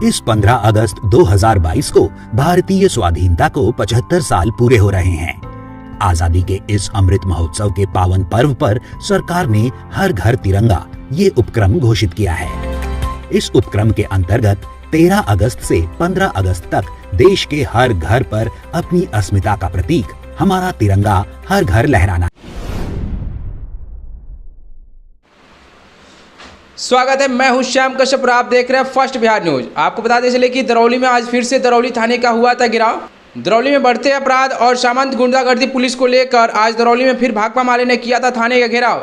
इस 15 अगस्त 2022 को भारतीय स्वाधीनता को 75 साल पूरे हो रहे हैं। आजादी के इस अमृत महोत्सव के पावन पर्व पर सरकार ने हर घर तिरंगा ये उपक्रम घोषित किया है। इस उपक्रम के अंतर्गत 13 अगस्त से 15 अगस्त तक देश के हर घर पर अपनी अस्मिता का प्रतीक हमारा तिरंगा हर घर लहराना। स्वागत है, मैं हूं श्याम कश्यप और आप देख रहे हैं फर्स्ट बिहार न्यूज। आपको बताते चले कि दरौली में आज फिर से दरौली थाने का हुआ था घेराव। दरौली में बढ़ते अपराध और सामंत गुंडागर्दी पुलिस को लेकर आज दरौली में फिर भाकपा माले ने किया था थाने का घेराव।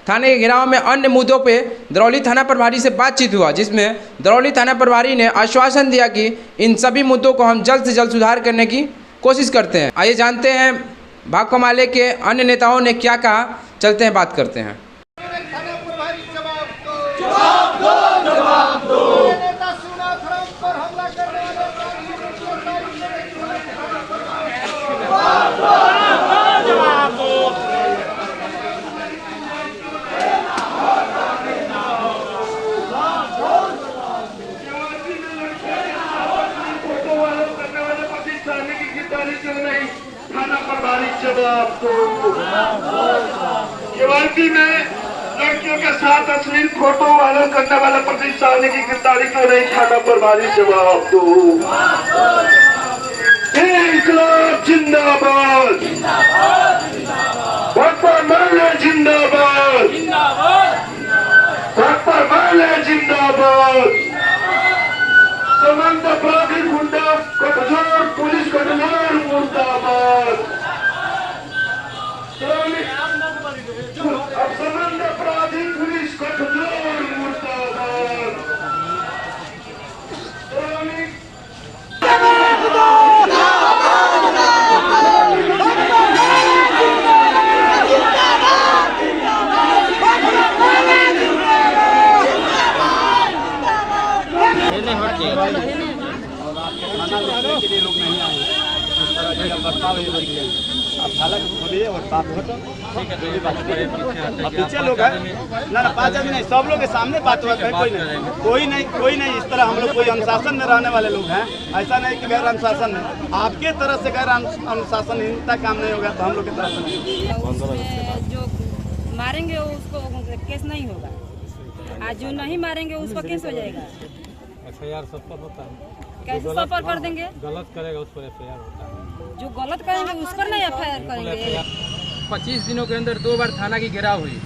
थाने के घेराव में अन्य मुद्दों पे दरौली थाना प्रभारी से बातचीत हुआ, जिसमें दरौली थाना प्रभारी ने आश्वासन दिया कि इन सभी मुद्दों को हम जल्द से जल्द सुधार करने की कोशिश करते हैं। आइए जानते हैं भाकपा माले के अन्य नेताओं ने क्या कहा, चलते हैं बात करते हैं। केवाईसी में लड़कियों के साथ अश्लील फोटो वायरल करने वाले प्रतिष्ठान की गिरफ्तारी क्यों नहीं? थाना प्रभारी जवाब दो। इंकलाब जिंदाबाद, भाकपा माले जिंदाबाद, भाकपा माले जिंदाबाद। सामंत अपराधी गुंडा कठोर पुलिस कठोर मुर्दाबाद। अब सामंत अपराधी पुलिस कठोर मुर्दाबाद। पीछे लोग हैं ना 5 आदमी नहीं, सब लोग के सामने बात हुआ है। कोई नहीं इस तरह हम लोग कोई अनुशासन में रहने वाले लोग हैं। ऐसा नहीं कि गैर अनुशासन है, आपके तरफ से गैर अनुशासनहीनता काम नहीं होगा तो हम लोग की तरफ से जो मारेंगे उसको केस नहीं होगा, आज जो नहीं मारेंगे उसको केस हो जाएगा। FIR सब पर होता है, कैसे सब पर कर देंगे? गलत करेगा उस पर FIR होता है, जो गलत करेंगे उस पर नहीं FIR करेंगे। 25 दिनों के अंदर 2 बार थाना की घेराव हुई,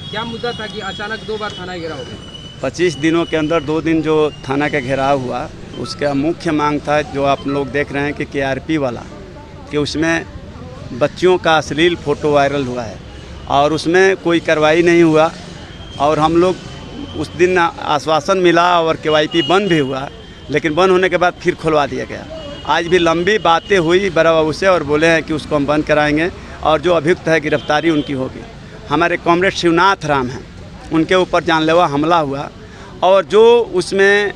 क्या मुद्दा था कि अचानक 2 बार थाना घेराव हो गया? 25 दिनों के अंदर 2 दिन जो थाना का घेराव हुआ, उसका मुख्य मांग था जो आप लोग देख रहे हैं कि KRP वाला, कि उसमें बच्चियों का अश्लील फ़ोटो वायरल हुआ है और उसमें कोई कार्रवाई नहीं हुआ। और हम लोग उस दिन आश्वासन मिला और KYP बंद भी हुआ, लेकिन बंद होने के बाद फिर खुलवा दिया गया। आज भी लंबी बातें हुई बड़ा बाबू से और बोले हैं कि उसको हम बंद कराएंगे और जो अभियुक्त है गिरफ्तारी उनकी होगी। हमारे कॉमरेड शिवनाथ राम हैं, उनके ऊपर जानलेवा हमला हुआ और जो उसमें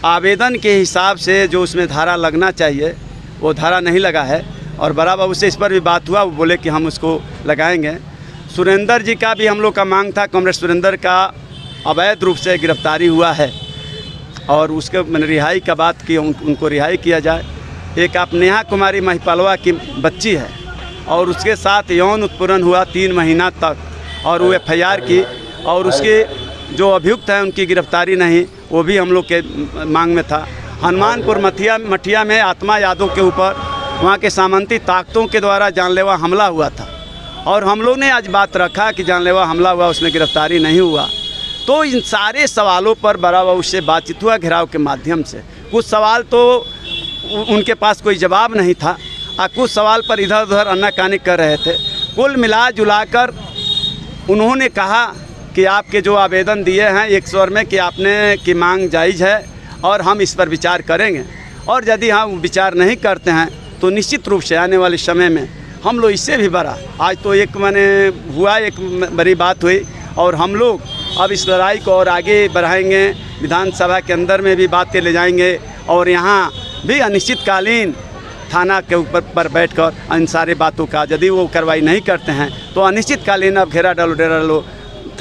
आवेदन के हिसाब से जो उसमें धारा लगना चाहिए वो धारा नहीं लगा है। और बड़ा बाबू से इस पर भी बात हुआ, वो बोले कि हम उसको लगाएंगे। सुरेंद्र जी का भी हम लोग का मांग था, कॉमरेड सुरेंद्र का अवैध रूप से गिरफ्तारी हुआ है और उसके रिहाई का बात की, उनको रिहाई किया जाए। एक आप नेहा कुमारी महिपालवा की बच्ची है और उसके साथ यौन उत्पीड़न हुआ 3 महीना तक और वो FIR की और उसके जो अभियुक्त हैं उनकी गिरफ्तारी नहीं, वो भी हम लोग के मांग में था। हनुमानपुर मठिया में आत्मा यादव के ऊपर वहाँ के सामंती ताकतों के द्वारा जानलेवा हमला हुआ था और हम लोग ने आज बात रखा कि जानलेवा हमला हुआ, उसमें गिरफ्तारी नहीं हुआ। तो इन सारे सवालों पर बड़ा बाबू से बातचीत हुआ घेराव के माध्यम से। कुछ सवाल तो उनके पास कोई जवाब नहीं था और कुछ सवाल पर इधर उधर आनाकानी कर रहे थे। कुल मिला जुलाकर उन्होंने कहा कि आपके जो आवेदन दिए हैं एक स्वर में कि आपने की मांग जायज़ है और हम इस पर विचार करेंगे, और यदि हम विचार नहीं करते हैं तो निश्चित रूप से आने वाले समय में हम लोग इससे भी बड़ा, आज तो एक एक बड़ी बात हुई और हम लोग अब इस लड़ाई को और आगे बढ़ाएंगे। विधानसभा के अंदर में भी बातें ले जाएंगे और यहाँ भी अनिश्चितकालीन थाना के ऊपर पर बैठकर इन सारे बातों का यदि वो कार्रवाई नहीं करते हैं तो अनिश्चितकालीन अब घेरा डालो डेरा डालो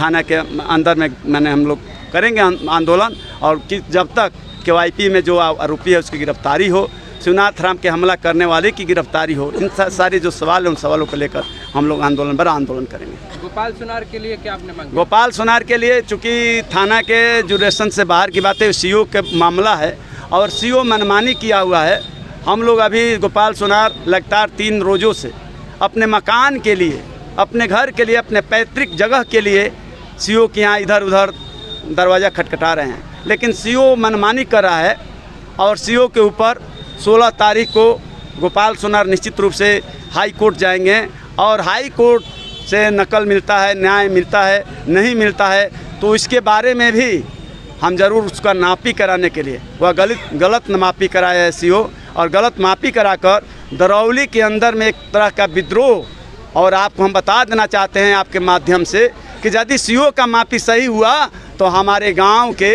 थाना के अंदर में हम लोग करेंगे आंदोलन। और कि जब तक केवाईपी में जो आरोपी है उसकी गिरफ्तारी हो, शिवनाथ राम के हमला करने वाले की गिरफ्तारी हो। इन सारे जो सवाल हैं उन सवालों को लेकर हम लोग बड़ा आंदोलन करेंगे। गोपाल सोनार के लिए क्या आपने मांग? गोपाल सोनार के लिए चूँकि थाना के जुरिडिक्शन से बाहर की बात है, सीओ के मामला है और सीओ मनमानी किया हुआ है। हम लोग अभी गोपाल सोनार लगातार 3 रोज़ों से अपने मकान के लिए, अपने घर के लिए, अपने पैतृक जगह के लिए सीओ के यहाँ इधर उधर दरवाज़ा खटखटा रहे हैं, लेकिन सीओ मनमानी कर रहा है। और सीओ के ऊपर 16 तारीख को गोपाल सोनार निश्चित रूप से हाई कोर्ट जाएंगे और हाई कोर्ट से नकल मिलता है, न्याय मिलता है, नहीं मिलता है तो इसके बारे में भी हम ज़रूर उसका नापी कराने के लिए, वह गलत मापी कराया है सीओ, और गलत मापी कराकर दरौली के अंदर में एक तरह का विद्रोह। और आपको हम बता देना चाहते हैं आपके माध्यम से कि यदि सीओ का मापी सही हुआ तो हमारे गांव के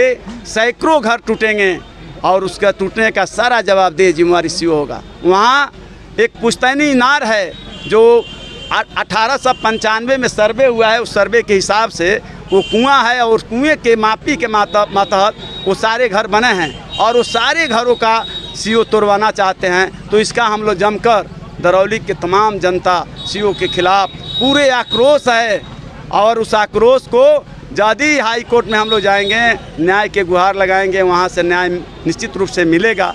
सैकड़ों घर टूटेंगे और उसका टूटने का सारा जवाबदेह जिम्मेवारी सीओ होगा। वहाँ एक पुश्तैनी इनार है जो 1895 में सर्वे हुआ है, उस सर्वे के हिसाब से वो कुआं है और उस कुएँ के मापी के मातहत वो सारे घर बने हैं और वो सारे घरों का सीओ तोड़वाना चाहते हैं। तो इसका हम लोग जमकर दरौली के तमाम जनता सीओ के खिलाफ पूरे आक्रोश है और उस आक्रोश को यदि हाई कोर्ट में हम लोग जाएंगे, न्याय के गुहार लगाएंगे, वहाँ से न्याय निश्चित रूप से मिलेगा।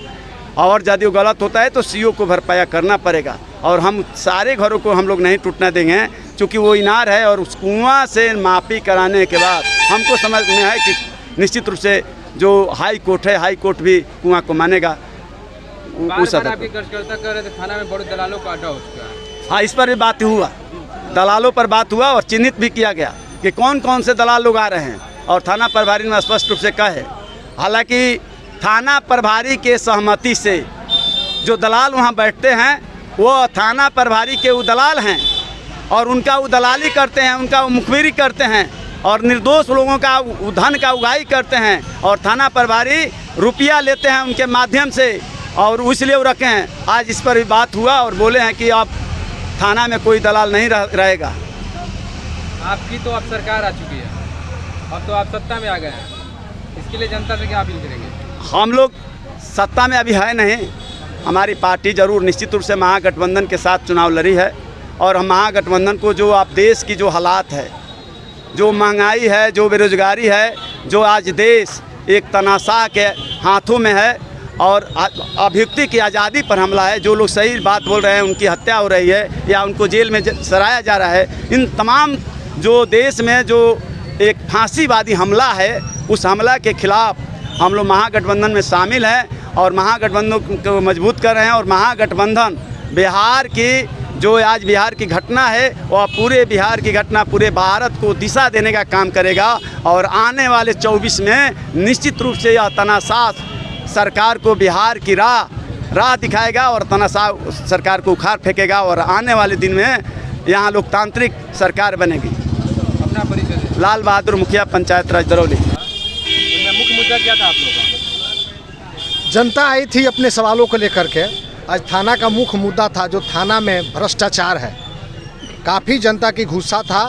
और यदि वो गलत होता है तो सीओ को भरपाया करना पड़ेगा और हम सारे घरों को हम लोग नहीं टूटने देंगे, क्योंकि वो इनार है और उस कुआं से मापी कराने के बाद हमको समझ में है कि निश्चित रूप से जो हाई कोर्ट है, हाई कोर्ट भी कुआं को मानेगा। उस आपके कार्यकर्ता कह रहे थे थाना में बड़े दलालों का अड्डा हो चुका है। हाँ, इस पर भी बात हुआ, दलालों पर बात हुआ और चिन्हित भी किया गया कि कौन कौन से दलाल लोग आ रहे हैं और थाना प्रभारी ने स्पष्ट रूप से कहे। हालांकि थाना प्रभारी के सहमति से जो दलाल वहाँ बैठते हैं वो थाना प्रभारी के वो दलाल हैं और उनका वो दलाली करते हैं, उनका वो मुखबिरी करते हैं और निर्दोष लोगों का धन का उगाही करते हैं और थाना प्रभारी रुपया लेते हैं उनके माध्यम से और इसलिए वो रखे हैं। आज इस पर भी बात हुआ और बोले हैं कि अब थाना में कोई दलाल नहीं रहेगा। आपकी तो अब सरकार आ चुकी है, अब तो आप सत्ता में आ गए हैं, इसके लिए जनता से क्या अपील करेंगे? हम लोग सत्ता में अभी है नहीं, हमारी पार्टी जरूर निश्चित रूप से महागठबंधन के साथ चुनाव लड़ी है और हम महागठबंधन को जो आप देश की जो हालात है, जो महंगाई है, जो बेरोजगारी है, जो आज देश एक तनाशाह के हाथों में है और अभिव्यक्ति की आज़ादी पर हमला है, जो लोग सही बात बोल रहे हैं उनकी हत्या हो रही है या उनको जेल में सराया जा रहा है, इन तमाम जो देश में जो एक फांसीवादी हमला है उस हमला के खिलाफ हम लोग महागठबंधन में शामिल हैं और महागठबंधन को मजबूत कर रहे हैं। और महागठबंधन बिहार की जो आज बिहार की घटना है वह पूरे बिहार की घटना पूरे भारत को दिशा देने का काम करेगा और आने वाले 24 में निश्चित रूप से यह तनाशाह सरकार को बिहार की राह दिखाएगा और तनाशाह सरकार को उखाड़ फेंकेगा और आने वाले दिन में यहाँ लोकतांत्रिक सरकार बनेगी। अपना परिचय? लाल बहादुर मुखिया, पंचायत राज दरौली। मुख्य मुद्दा क्या था आप लोगों का? जनता आई थी अपने सवालों को लेकर के। आज थाना का मुख्य मुद्दा था जो थाना में भ्रष्टाचार है। काफ़ी जनता की गुस्सा था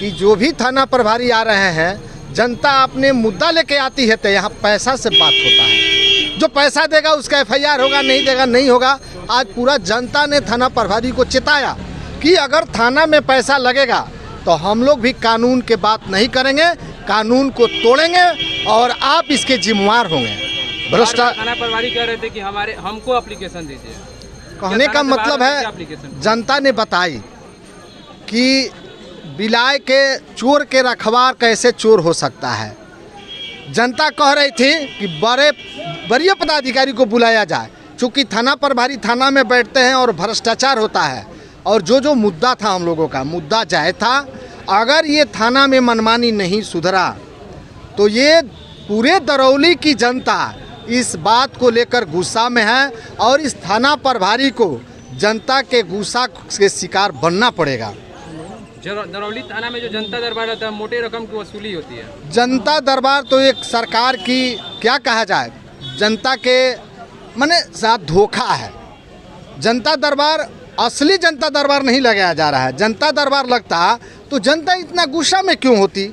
कि जो भी थाना प्रभारी आ रहे हैं, जनता अपने मुद्दा लेके आती है तो यहाँ पैसा से बात होता है। जो पैसा देगा उसका FIR होगा, नहीं देगा नहीं होगा। आज पूरा जनता ने थाना प्रभारी को चेताया कि अगर थाना में पैसा लगेगा तो हम लोग भी कानून के बात नहीं करेंगे, कानून को तोड़ेंगे और आप इसके जिम्मेवार होंगे। थाना प्रभारी कह रहे थे कि हमको एप्लीकेशन दीजिए। कहने का मतलब है जनता ने बताई कि बिलाय के चोर के रखवार कैसे चोर हो सकता है। जनता कह रही थी कि बड़े पदाधिकारी को बुलाया जाए, चूँकि थाना प्रभारी थाना में बैठते हैं और भ्रष्टाचार होता है। और जो मुद्दा था हम लोगों का मुद्दा जायज़ था। अगर ये थाना में मनमानी नहीं सुधरा तो ये पूरे दरौली की जनता इस बात को लेकर गुस्सा में है और इस थाना प्रभारी को जनता के गुस्सा के शिकार बनना पड़ेगा। दरौली थाना में जो जनता दरबार होता है, मोटे रकम की वसूली होती है। जनता दरबार तो एक सरकार की क्या कहा जाए, जनता के माने साथ धोखा है। जनता दरबार असली जनता दरबार नहीं लगाया जा रहा है। जनता दरबार लगता तो जनता इतना गुस्सा में क्यों होती।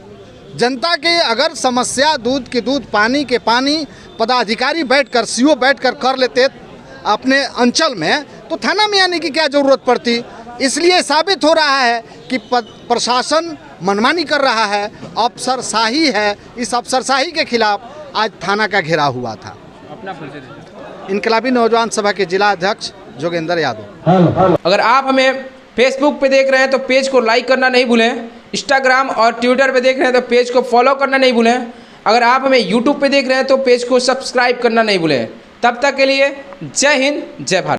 जनता की अगर समस्या दूध की दूध, पानी के पानी, पदाधिकारी बैठकर, सीओ बैठकर कर लेते अपने अंचल में, तो थाना में आने की क्या ज़रूरत पड़ती। इसलिए साबित हो रहा है कि प्रशासन मनमानी कर रहा है, अफसरशाही है। इस अफसरशाही के खिलाफ आज थाना का घेराव हुआ था। अपना परिचय दीजिए। इनकलाबी नौजवान सभा के जिला अध्यक्ष जोगेंद्र यादव। अगर आप हमें फेसबुक पे देख रहे हैं तो पेज को लाइक करना नहीं भूलें, इंस्टाग्राम और ट्विटर पे देख रहे हैं तो पेज को फॉलो करना नहीं भूलें, अगर आप हमें यूट्यूब पे देख रहे हैं तो पेज को सब्सक्राइब करना नहीं भूलें। तब तक के लिए जय हिंद, जय भारत।